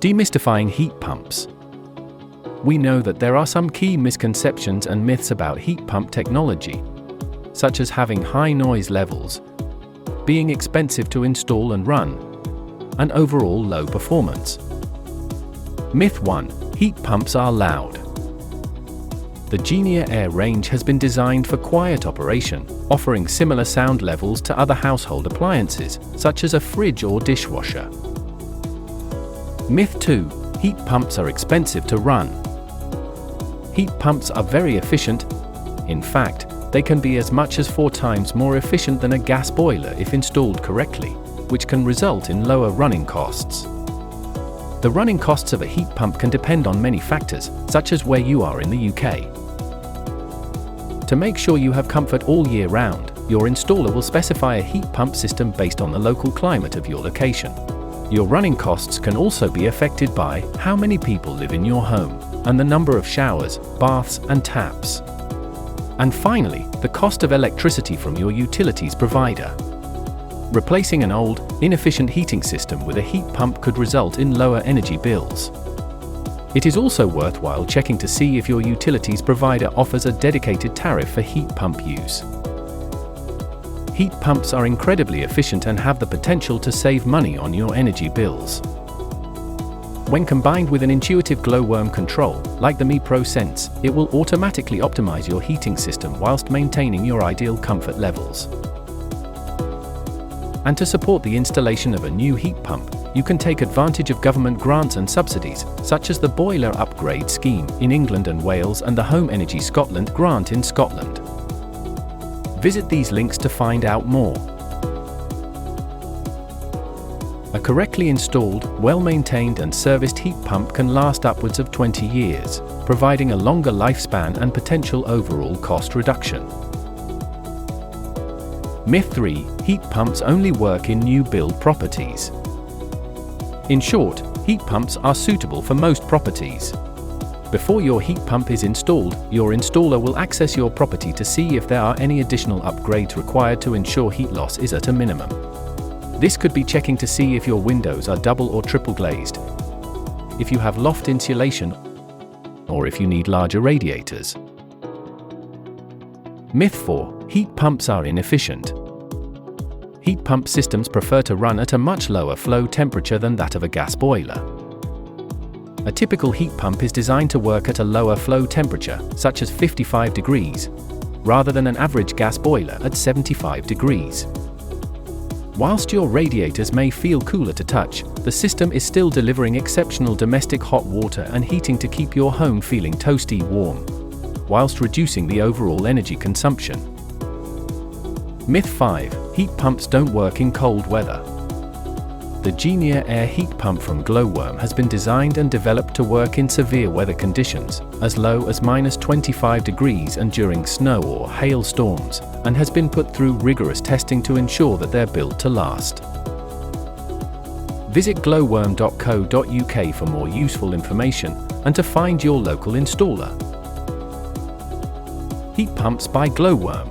Demystifying heat pumps. We know that there are some key misconceptions and myths about heat pump technology, such as having high noise levels, being expensive to install and run, and overall low performance. Myth 1. Heat pumps are loud. The Genia Air range has been designed for quiet operation, offering similar sound levels to other household appliances, such as a fridge or dishwasher. Myth 2. Heat pumps are expensive to run. Heat pumps are very efficient. In fact, they can be as much as 4 times more efficient than a gas boiler if installed correctly, which can result in lower running costs. The running costs of a heat pump can depend on many factors, such as where you are in the UK. To make sure you have comfort all year round, your installer will specify a heat pump system based on the local climate of your location. Your running costs can also be affected by how many people live in your home, and the number of showers, baths, and taps. And finally, the cost of electricity from your utilities provider. Replacing an old, inefficient heating system with a heat pump could result in lower energy bills. It is also worthwhile checking to see if your utilities provider offers a dedicated tariff for heat pump use. Heat pumps are incredibly efficient and have the potential to save money on your energy bills. When combined with an intuitive glowworm control, like the Mi Pro Sense, it will automatically optimize your heating system whilst maintaining your ideal comfort levels. And to support the installation of a new heat pump, you can take advantage of government grants and subsidies, such as the Boiler Upgrade Scheme in England and Wales and the Home Energy Scotland grant in Scotland. Visit these links to find out more. A correctly installed, well-maintained and serviced heat pump can last upwards of 20 years, providing a longer lifespan and potential overall cost reduction. Myth 3. Heat pumps only work in new build properties. In short, heat pumps are suitable for most properties. Before your heat pump is installed, your installer will access your property to see if there are any additional upgrades required to ensure heat loss is at a minimum. This could be checking to see if your windows are double or triple glazed, if you have loft insulation, or if you need larger radiators. Myth 4. Heat pumps are inefficient. Heat pump systems prefer to run at a much lower flow temperature than that of a gas boiler. A typical heat pump is designed to work at a lower flow temperature, such as 55 degrees, rather than an average gas boiler at 75 degrees. Whilst your radiators may feel cooler to touch, the system is still delivering exceptional domestic hot water and heating to keep your home feeling toasty warm, whilst reducing the overall energy consumption. Myth 5. Heat pumps don't work in cold weather. The Genia Air heat pump from Glowworm has been designed and developed to work in severe weather conditions, as low as -25 degrees and during snow or hail storms, and has been put through rigorous testing to ensure that they're built to last. Visit glowworm.co.uk for more useful information and to find your local installer. Heat pumps by Glowworm.